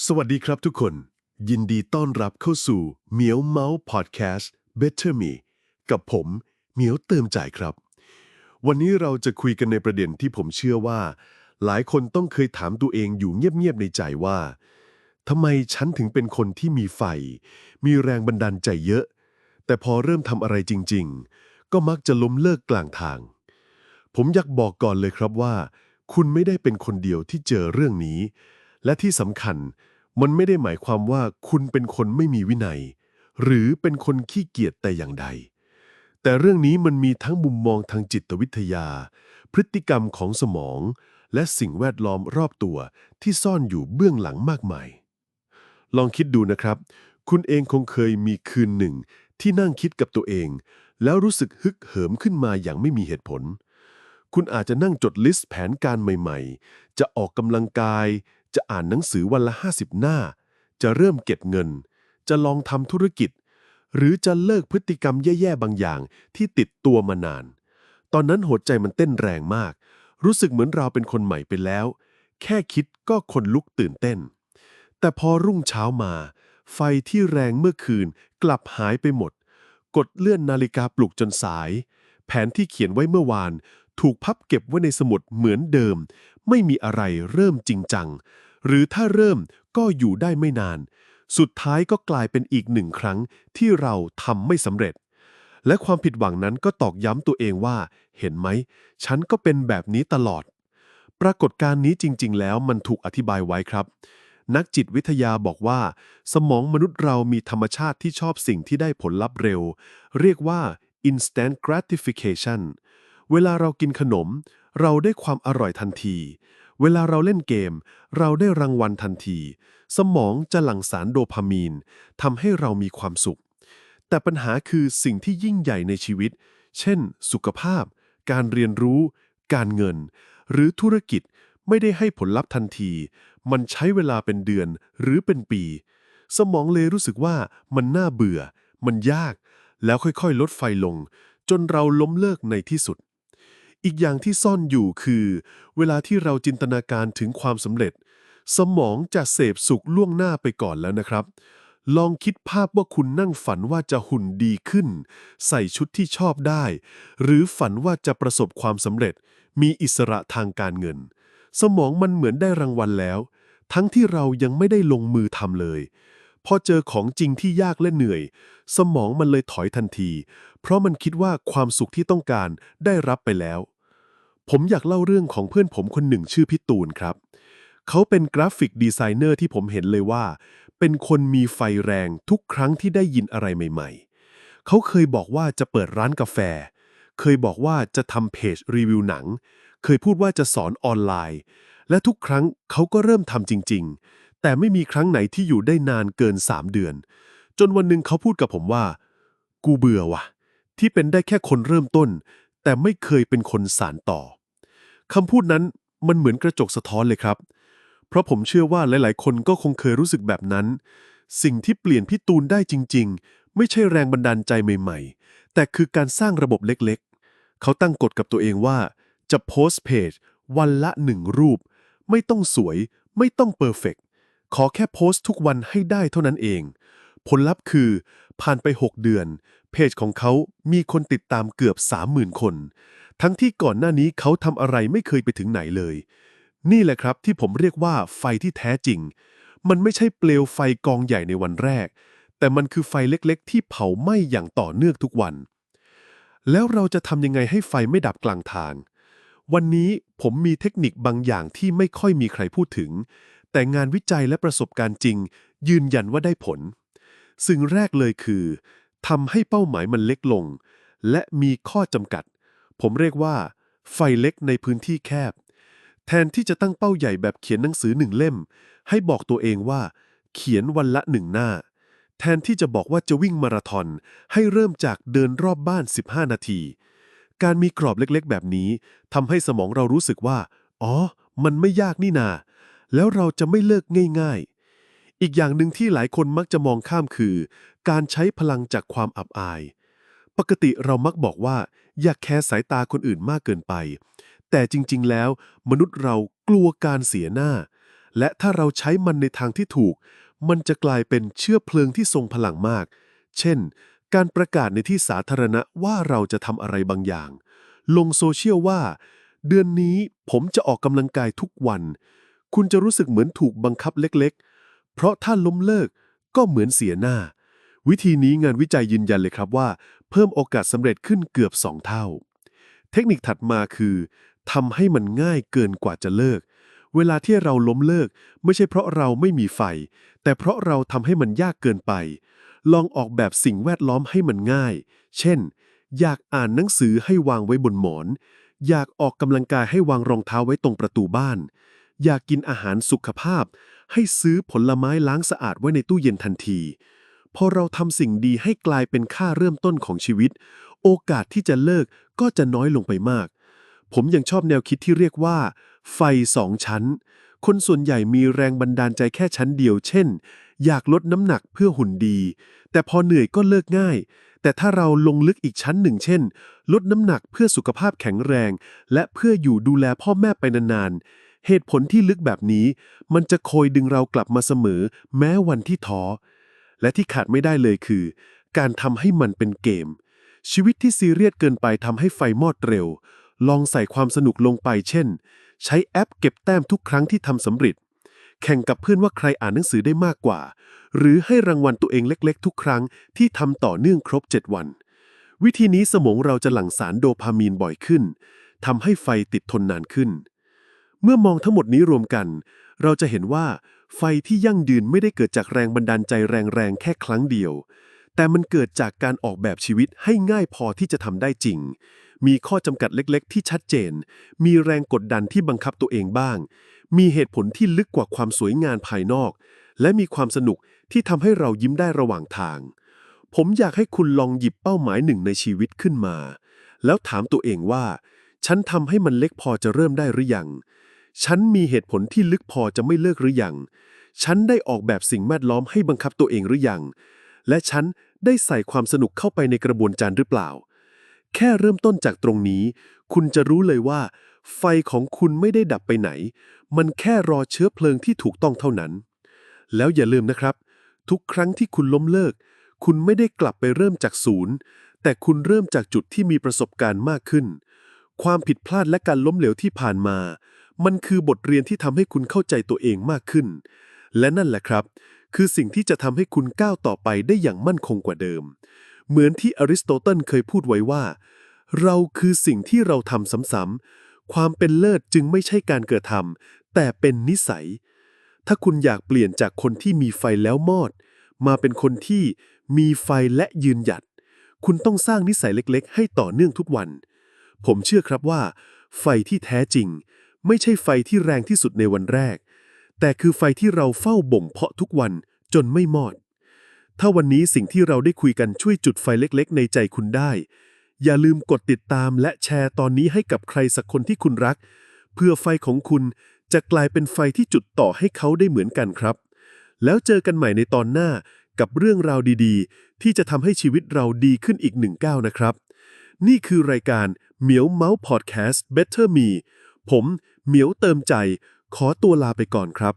สวัสดีครับทุกคนยินดีต้อนรับเข้าสู่เหมียวเมาส์พอดแคสต์ Better Me กับผมเหมียวเติมใจครับวันนี้เราจะคุยกันในประเด็นที่ผมเชื่อว่าหลายคนต้องเคยถามตัวเองอยู่เงียบๆในใจว่าทำไมฉันถึงเป็นคนที่มีไฟมีแรงบันดาลใจเยอะแต่พอเริ่มทำอะไรจริงๆก็มักจะล้มเลิกกลางทางผมอยากบอกก่อนเลยครับว่าคุณไม่ได้เป็นคนเดียวที่เจอเรื่องนี้และที่สำคัญมันไม่ได้หมายความว่าคุณเป็นคนไม่มีวินัยหรือเป็นคนขี้เกียจแต่อย่างใดแต่เรื่องนี้มันมีทั้งมุมมองทางจิตวิทยาพฤติกรรมของสมองและสิ่งแวดล้อมรอบตัวที่ซ่อนอยู่เบื้องหลังมากมายลองคิดดูนะครับคุณเองคงเคยมีคืนหนึ่งที่นั่งคิดกับตัวเองแล้วรู้สึกฮึกเหิมขึ้นมาอย่างไม่มีเหตุผลคุณอาจจะนั่งจดลิสต์แผนการใหม่ๆจะออกกำลังกายจะอ่านหนังสือวันละ50หน้าจะเริ่มเก็บเงินจะลองทำธุรกิจหรือจะเลิกพฤติกรรมแย่ๆบางอย่างที่ติดตัวมานานตอนนั้นหัวใจมันเต้นแรงมากรู้สึกเหมือนเราเป็นคนใหม่ไปแล้วแค่คิดก็ขนลุกตื่นเต้นแต่พอรุ่งเช้ามาไฟที่แรงเมื่อคืนกลับหายไปหมดกดเลื่อนนาฬิกาปลุกจนสายแผนที่เขียนไว้เมื่อวานถูกพับเก็บไว้ในสมุดเหมือนเดิมไม่มีอะไรเริ่มจริงจังหรือถ้าเริ่มก็อยู่ได้ไม่นานสุดท้ายก็กลายเป็นอีกหนึ่งครั้งที่เราทำไม่สำเร็จและความผิดหวังนั้นก็ตอกย้ำตัวเองว่าเห็นไหมฉันก็เป็นแบบนี้ตลอดปรากฏการณ์นี้จริงๆแล้วมันถูกอธิบายไว้ครับนักจิตวิทยาบอกว่าสมองมนุษย์เรามีธรรมชาติที่ชอบสิ่งที่ได้ผลลัพธ์เร็วเรียกว่า instant gratification เวลาเรากินขนมเราได้ความอร่อยทันทีเวลาเราเล่นเกมเราได้รางวัลทันทีสมองจะหลั่งสารโดพามีนทำให้เรามีความสุขแต่ปัญหาคือสิ่งที่ยิ่งใหญ่ในชีวิตเช่นสุขภาพการเรียนรู้การเงินหรือธุรกิจไม่ได้ให้ผลลัพธ์ทันทีมันใช้เวลาเป็นเดือนหรือเป็นปีสมองเลยรู้สึกว่ามันน่าเบื่อมันยากแล้วค่อยๆลดไฟลงจนเราล้มเลิกในที่สุดอีกอย่างที่ซ่อนอยู่คือเวลาที่เราจินตนาการถึงความสำเร็จสมองจะเสพสุขล่วงหน้าไปก่อนแล้วนะครับลองคิดภาพว่าคุณนั่งฝันว่าจะหุ่นดีขึ้นใส่ชุดที่ชอบได้หรือฝันว่าจะประสบความสำเร็จมีอิสระทางการเงินสมองมันเหมือนได้รางวัลแล้วทั้งที่เรายังไม่ได้ลงมือทำเลยพอเจอของจริงที่ยากและเหนื่อยสมองมันเลยถอยทันทีเพราะมันคิดว่าความสุขที่ต้องการได้รับไปแล้วผมอยากเล่าเรื่องของเพื่อนผมคนหนึ่งชื่อพี่ตูนครับเขาเป็นกราฟิกดีไซเนอร์ที่ผมเห็นเลยว่าเป็นคนมีไฟแรงทุกครั้งที่ได้ยินอะไรใหม่ๆเขาเคยบอกว่าจะเปิดร้านกาแฟเคยบอกว่าจะทำเพจรีวิวหนังเคยพูดว่าจะสอนออนไลน์และทุกครั้งเขาก็เริ่มทำจริงๆแต่ไม่มีครั้งไหนที่อยู่ได้นานเกิน3 เดือนจนวันหนึ่งเขาพูดกับผมว่ากูเบื่อว่ะที่เป็นได้แค่คนเริ่มต้นแต่ไม่เคยเป็นคนสานต่อคำพูดนั้นมันเหมือนกระจกสะท้อนเลยครับเพราะผมเชื่อว่าหลายๆคนก็คงเคยรู้สึกแบบนั้นสิ่งที่เปลี่ยนพี่ตูนได้จริงๆไม่ใช่แรงบันดาลใจใหม่ๆแต่คือการสร้างระบบเล็กๆเขาตั้งกฎกับตัวเองว่าจะโพสต์เพจวันละ1 รูปไม่ต้องสวยไม่ต้องเพอร์เฟกต์ขอแค่โพสต์ทุกวันให้ได้เท่านั้นเองผลลัพธ์คือผ่านไป6 เดือนเพจของเขามีคนติดตามเกือบ 30,000 คนทั้งที่ก่อนหน้านี้เขาทำอะไรไม่เคยไปถึงไหนเลยนี่แหละครับที่ผมเรียกว่าไฟที่แท้จริงมันไม่ใช่เปลวไฟกองใหญ่ในวันแรกแต่มันคือไฟเล็กๆที่เผาไหม้อย่างต่อเนื่องทุกวันแล้วเราจะทำยังไงให้ไฟไม่ดับกลางทางวันนี้ผมมีเทคนิคบางอย่างที่ไม่ค่อยมีใครพูดถึงแต่งานวิจัยและประสบการณ์จริงยืนยันว่าได้ผลสิ่งแรกเลยคือทำให้เป้าหมายมันเล็กลงและมีข้อจำกัดผมเรียกว่าไฟเล็กในพื้นที่แคบแทนที่จะตั้งเป้าใหญ่แบบเขียนหนังสือ1 เล่มให้บอกตัวเองว่าเขียนวันละ1 หน้าแทนที่จะบอกว่าจะวิ่งมาราธอนให้เริ่มจากเดินรอบบ้าน15 นาทีการมีกรอบเล็กๆแบบนี้ทำให้สมองเรารู้สึกว่าอ๋อมันไม่ยากนี่นาแล้วเราจะไม่เลิกง่ายๆอีกอย่างหนึ่งที่หลายคนมักจะมองข้ามคือการใช้พลังจากความอับอายปกติเรามักบอกว่าอย่าแคร์สายตาคนอื่นมากเกินไปแต่จริงๆแล้วมนุษย์เรากลัวการเสียหน้า และถ้าเราใช้มันในทางที่ถูกมันจะกลายเป็นเชื้อเพลิงที่ทรงพลังมากเช่นการประกาศในที่สาธารณะว่าเราจะทำอะไรบางอย่างลงโซเชียลว่าเดือนนี้ผมจะออกกำลังกายทุกวันคุณจะรู้สึกเหมือนถูกบังคับเล็กๆเพราะถ้าล้มเลิกก็เหมือนเสียหน้าวิธีนี้งานวิจัยยืนยันเลยครับว่าเพิ่มโอกาสสำเร็จขึ้นเกือบ2 เท่าเทคนิคถัดมาคือทำให้มันง่ายเกินกว่าจะเลิกเวลาที่เราล้มเลิกไม่ใช่เพราะเราไม่มีไฟแต่เพราะเราทำให้มันยากเกินไปลองออกแบบสิ่งแวดล้อมให้มันง่ายเช่นอยากอ่านหนังสือให้วางไว้บนหมอนอยากออกกำลังกายให้วางรองเท้าไว้ตรงประตูบ้านอยากกินอาหารสุขภาพให้ซื้อผลไม้ล้างสะอาดไว้ในตู้เย็นทันทีพอเราทำสิ่งดีให้กลายเป็นค่าเริ่มต้นของชีวิตโอกาสที่จะเลิกก็จะน้อยลงไปมากผมยังชอบแนวคิดที่เรียกว่าไฟ2 ชั้นคนส่วนใหญ่มีแรงบันดาลใจแค่ชั้นเดียวเช่นอยากลดน้ำหนักเพื่อหุ่นดีแต่พอเหนื่อยก็เลิกง่ายแต่ถ้าเราลงลึกอีกชั้นหนึ่งเช่นลดน้ำหนักเพื่อสุขภาพแข็งแรงและเพื่ออยู่ดูแลพ่อแม่ไปนานๆเหตุผลที่ลึกแบบนี้มันจะคอยดึงเรากลับมาเสมอแม้วันที่ท้อและที่ขาดไม่ได้เลยคือการทำให้มันเป็นเกมชีวิตที่ซีเรียสเกินไปทำให้ไฟมอดเร็วลองใส่ความสนุกลงไปเช่นใช้แอปเก็บแต้มทุกครั้งที่ทำสำเร็จแข่งกับเพื่อนว่าใครอ่านหนังสือได้มากกว่าหรือให้รางวัลตัวเองเล็กๆทุกครั้งที่ทำต่อเนื่องครบ7 วันวิธีนี้สมองเราจะหลั่งสารโดพามีนบ่อยขึ้นทำให้ไฟติดทนนานขึ้นเมื่อมองทั้งหมดนี้รวมกันเราจะเห็นว่าไฟที่ยั่งยืนไม่ได้เกิดจากแรงบันดาลใจแรงๆแค่ครั้งเดียวแต่มันเกิดจากการออกแบบชีวิตให้ง่ายพอที่จะทำได้จริงมีข้อจำกัดเล็กๆที่ชัดเจนมีแรงกดดันที่บังคับตัวเองบ้างมีเหตุผลที่ลึกกว่าความสวยงามภายนอกและมีความสนุกที่ทำให้เรายิ้มได้ระหว่างทางผมอยากให้คุณลองหยิบเป้าหมายหนึ่งในชีวิตขึ้นมาแล้วถามตัวเองว่าฉันทำให้มันเล็กพอจะเริ่มได้หรือยังฉันมีเหตุผลที่ลึกพอจะไม่เลิกหรือยังฉันได้ออกแบบสิ่งแวดล้อมให้บังคับตัวเองหรือยังและฉันได้ใส่ความสนุกเข้าไปในกระบวนการหรือเปล่าแค่เริ่มต้นจากตรงนี้คุณจะรู้เลยว่าไฟของคุณไม่ได้ดับไปไหนมันแค่รอเชื้อเพลิงที่ถูกต้องเท่านั้นแล้วอย่าลืมนะครับทุกครั้งที่คุณล้มเลิกคุณไม่ได้กลับไปเริ่มจากศูนย์แต่คุณเริ่มจากจุดที่มีประสบการณ์มากขึ้นความผิดพลาดและการล้มเหลวที่ผ่านมามันคือบทเรียนที่ทำให้คุณเข้าใจตัวเองมากขึ้นและนั่นแหละครับคือสิ่งที่จะทำให้คุณก้าวต่อไปได้อย่างมั่นคงกว่าเดิมเหมือนที่อริสโตเติลเคยพูดไว้ว่าเราคือสิ่งที่เราทำซ้ำๆความเป็นเลิศจึงไม่ใช่การกระทำแต่เป็นนิสัยถ้าคุณอยากเปลี่ยนจากคนที่มีไฟแล้วมอดมาเป็นคนที่มีไฟและยืนหยัดคุณต้องสร้างนิสัยเล็กๆให้ต่อเนื่องทุกวันผมเชื่อครับว่าไฟที่แท้จริงไม่ใช่ไฟที่แรงที่สุดในวันแรกแต่คือไฟที่เราเฝ้าบ่มเพาะทุกวันจนไม่มอดถ้าวันนี้สิ่งที่เราได้คุยกันช่วยจุดไฟเล็กๆในใจคุณได้อย่าลืมกดติดตามและแชร์ตอนนี้ให้กับใครสักคนที่คุณรักเพื่อไฟของคุณจะกลายเป็นไฟที่จุดต่อให้เขาได้เหมือนกันครับแล้วเจอกันใหม่ในตอนหน้ากับเรื่องราวดีๆที่จะทำให้ชีวิตเราดีขึ้นอีก1 ก้าวนะครับนี่คือรายการเหมียวเมาส์พอดแคสต์ Better Me ผมเหมียวเติมใจขอตัวลาไปก่อนครับ